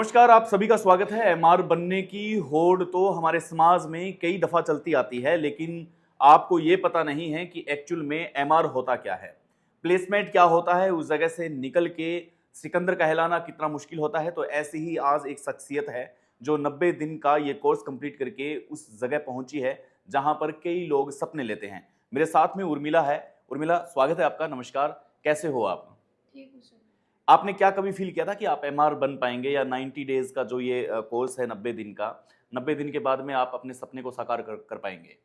नमस्कार, आप सभी का स्वागत है। एमआर बनने की होड़ तो हमारे समाज में कई दफा चलती आती है, लेकिन आपको ये पता नहीं है कि एक्चुअल में एमआर होता क्या है, प्लेसमेंट क्या होता है, उस जगह से निकल के सिकंदर कहलाना कितना मुश्किल होता है। तो ऐसी ही आज एक शख्सियत है जो 90 दिन का ये कोर्स कंप्लीट करके उस जगह पहुंची है जहां पर कई लोग सपने लेते हैं। मेरे साथ में उर्मिला है। उर्मिला, स्वागत है आपका। नमस्कार, कैसे हो आप? ठीक हूँ सर। आपने क्या कभी फील किया था कि आप एमआर बन पाएंगे, या 90 डेज का जो ये कोर्स है, 90 दिन का, 90 दिन के बाद में आप अपने सपने को साकार कर पाएंगे?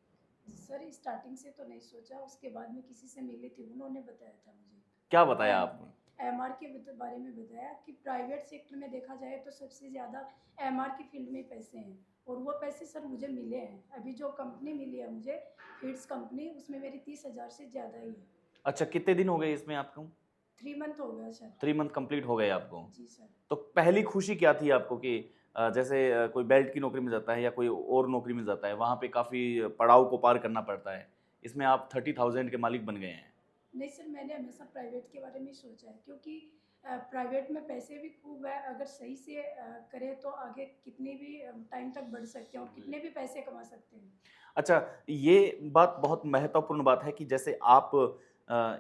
सर स्टार्टिंग से तो नहीं सोचा, उसके बाद में किसी से मिली थी, उन्होंने बताया था मुझे क्या बताया आपने? एमआर के बारे में बताया कि प्राइवेट सेक्टर में देखा जाए तो सबसे ज़्यादा एमआर की फील्ड में पैसे हैं, और वो पैसे सर मुझे मिले हैं। अभी जो कंपनी मिली है मुझे, फीड्स कंपनी, उसमें मेरी 30,000 से ज़्यादा ही है। अच्छा, कितने दिन हो गए इसमें आपको? 3 मंथ हो गया सर। 3 मंथ कंप्लीट हो गए आपको? जी सर। तो पहली खुशी क्या थी आपको कि जैसे कोई बेल्ट की नौकरी मिल जाता है या कोई और नौकरी मिल जाता है, वहां पे काफी पड़ाव को पार करना पड़ता है, इसमें आप 30,000 के मालिक बन गए हैं। नहीं सर, मैंने हमेशा प्राइवेट के बारे में ही सोचा है, क्योंकि प्राइवेट में पैसे भी खूब है। अगर सही से करें तो आगे कितनी भी टाइम तक बढ़ सकते हैं और कितने भी पैसे कमा सकते हैं। अच्छा, ये बात बहुत महत्वपूर्ण बात है कि जैसे आप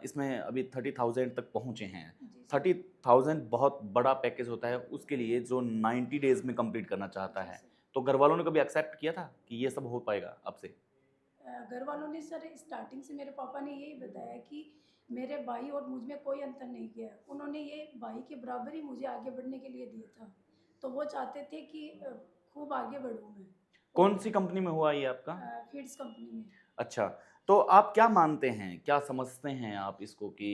इसमें अभी 30,000 तक पहुँचे हैं। जी सर। 30,000 बहुत बड़ा पैकेज होता है उसके लिए जो 90 डेज़ में कंप्लीट करना चाहता जी है। सर। तो घरवालों ने कभी एक्सेप्ट किया था कि ये सब हो पाएगा आपसे? घर वालों ने सर स्टार्टिंग से, मेरे पापा ने यही बताया कि मेरे भाई और मुझ में कोई अंतर नहीं किया है। उन्होंने ये भाई के बराबर ही मुझे आगे बढ़ने के लिए दिया था। तो वो चाहते थे कि खूब आगे बढ़ूँ मैं। और कौन-सी कंपनी में हुआ ये आपका? फीड्स कंपनी में। अच्छा, तो आप क्या मानते हैं, क्या समझते हैं आप इसको कि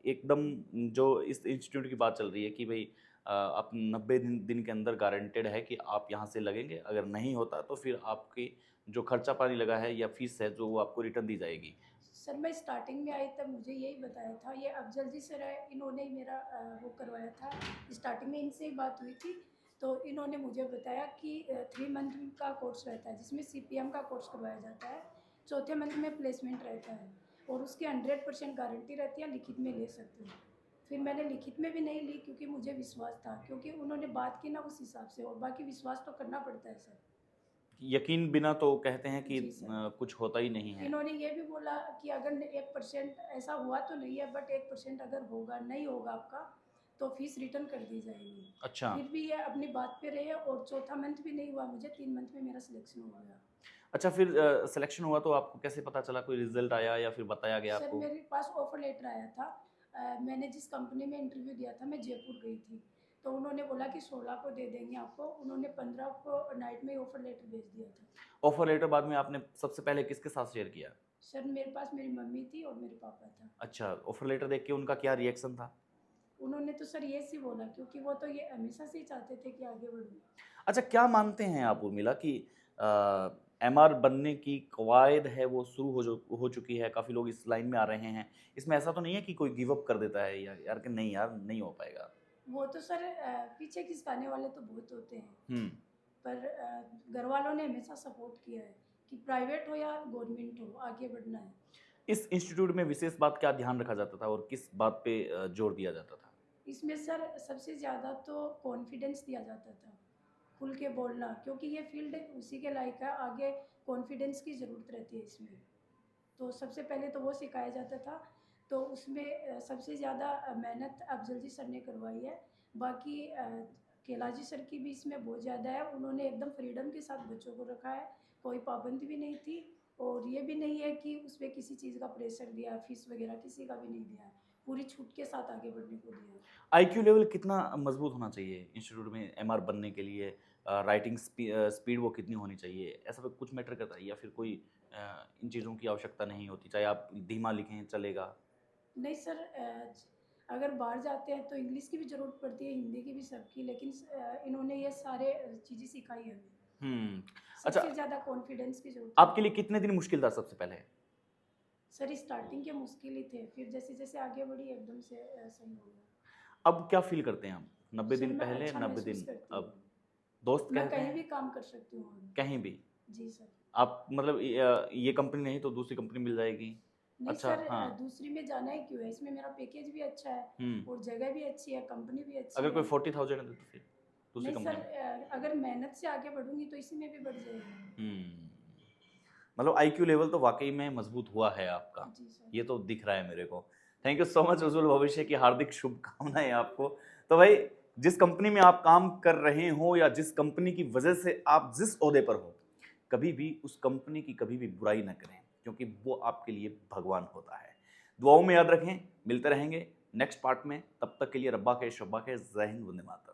एकदम जो इस इंस्टीट्यूट की बात चल रही है कि भई आप 90 दिन के अंदर गारंटेड है कि आप यहाँ से लगेंगे, अगर नहीं होता तो फिर आपकी जो खर्चा पानी लगा है या फीस है जो वो आपको रिटर्न दी जाएगी। सर मैं स्टार्टिंग में आई तब मुझे यही बताया था, ये अफजल जी सर है, इन्होंने ही मेरा वो करवाया था। स्टार्टिंग में इनसे ही बात हुई थी, तो इन्होंने मुझे बताया कि 3 मंथ का कोर्स रहता है, जिसमें सीपीएम का कोर्स करवाया जाता है। चौथे मंथ में प्लेसमेंट रहता है, और उसकी 100% गारंटी रहती है, लिखित में ले सकते हो। फिर मैंने लिखित में भी नहीं ली, क्योंकि मुझे विश्वास था, क्योंकि उन्होंने बात की ना उस हिसाब से, और बाकी विश्वास तो करना पड़ता है सर। यकीन बिना तो कहते हैं कि जी सर। कुछ होता ही नहीं है। इन्होंने ये भी बोला कि अगर 1% ऐसा हुआ तो नहीं है, बट 1% अगर होगा, नहीं होगा आपका, तो फीस रिटर्न कर दी जाएगी। अच्छा। फिर भी ये अपनी बात पे रहे, और चौथा मंथ भी नहीं हुआ मुझे, 3 मंथ में मेरा सिलेक्शन हो गया। अच्छा, फिर सिलेक्शन हुआ तो आपको कैसे पता चला? कोई रिज़ल्ट आया या फिर बताया गया सर आपको? मेरे पास ऑफर लेटर आया था। मैंने जिस कंपनी में इंटरव्यू दिया था, मैं जयपुर गई थी, तो उन्होंने बोला कि 16 को दे देंगे आपको। उन्होंने 15 को नाइट में ऑफर लेटर भेज दिया था। ऑफर लेटर बाद में आपने सबसे पहले किसके साथ शेयर किया? सर मेरे पास मेरी मम्मी थी और मेरे पापा था। अच्छा, ऑफर लेटर देख के उनका क्या रिएक्शन था? उन्होंने तो सर ये सी बोला, क्योंकि वो तो ये हमेशा से ही चाहते थे कि आगे बढ़ूँ। अच्छा, क्या मानते हैं आप उर्मिला कि एमआर बनने की कवायद है वो शुरू हो चुकी है, काफ़ी लोग इस लाइन में आ रहे हैं। इसमें ऐसा तो नहीं है कि कोई गिव अप कर देता है या यार कि नहीं यार, नहीं हो पाएगा? वो तो सर पीछे खिसकाने वाले तो बहुत होते हैं, हुँ। पर घर वालों ने हमेशा सपोर्ट किया है कि प्राइवेट हो या गवर्नमेंट हो, आगे बढ़ना है। इस इंस्टीट्यूट में विशेष बात क्या ध्यान रखा जाता था और किस बात पे जोर दिया जाता था? इसमें सर सबसे ज़्यादा तो कॉन्फिडेंस दिया जाता था, खुल के बोलना, क्योंकि ये फील्ड उसी के लायक है, आगे कॉन्फिडेंस की ज़रूरत रहती है इसमें। तो सबसे पहले तो वो सिखाया जाता था। तो उसमें सबसे ज़्यादा मेहनत अफजल जी सर ने करवाई है। बाकी कैलाजी सर की भी इसमें बहुत ज़्यादा है। उन्होंने एकदम फ्रीडम के साथ बच्चों को रखा है, कोई पाबंदी भी नहीं थी, और ये भी नहीं है कि उस पर किसी चीज़ का प्रेशर दिया, फीस वगैरह किसी का भी नहीं दिया है। पूरी छूट के साथ आगे बढ़ने को दिया है। आईक्यू लेवल कितना मजबूत होना चाहिए इंस्टीट्यूट में एमआर बनने के लिए? राइटिंग स्पीड वो कितनी होनी चाहिए? ऐसा कुछ मैटर करता है या फिर कोई इन चीज़ों की आवश्यकता नहीं होती, चाहे आप धीमा लिखें चलेगा? नहीं सर, अगर बाहर जाते हैं तो इंग्लिश की भी ज़रूरत पड़ती है, हिंदी की भी, सबकी, लेकिन इन्होंने ये सारे चीज़ें सिखाई है हमें। हुँ। अच्छा, सबसे ज़्यादा कॉन्फिडेंस की ज़रूरत है। आपके लिए कितने दिन मुश्किल था सबसे पहले? सर स्टार्टिंग के मुश्किल ही थे, फिर जैसे-जैसे आगे बढ़ी एकदम से सही हो गया। अब क्या फ़ील करते हैं आप? 90 सर दिन मैं पहले, अच्छा 90 महसूस दिन करती अब? हूँ। दोस्त मैं कहते कहीं हैं? भी काम कर सकती हूँ अब। कहीं भी? जी सर। आप मतलब ये कंपनी नहीं तो दूसरी कंपनी मिल जाएगी? नहीं अच्छा, सर, हाँ। दूसरी में जाना ही क्यों है? इसमें मेरा पैकेज भी अच्छा है, हुँ। और जगह भी अच्छी है, कंपनी भी अच्छी अगर कोई है। 40,000 है तो फिर? दूसरी नहीं कंपनी सर, में? अगर मेहनत से आगे बढ़ूंगी तो इसी में भी बढ़ जाएगी। हम्म, मतलब आईक्यू लेवल तो वाकई में मजबूत हुआ है आपका, जी सर। ये तो दिख रहा है मेरे को। थैंक यू सो मच, उज्जवल भविष्य की हार्दिक शुभकामनाएं आपको। तो भाई, जिस कंपनी में आप काम कर रहे हो या जिस कंपनी की वजह से आप जिस ओहदे पर हो, कभी भी उस कंपनी की कभी भी बुराई ना करें, क्योंकि वो आपके लिए भगवान होता है। दुआओं में याद रखें, मिलते रहेंगे नेक्स्ट पार्ट में। तब तक के लिए रब्बा के शब्बा के, जय हिंद, वंदे मातरम।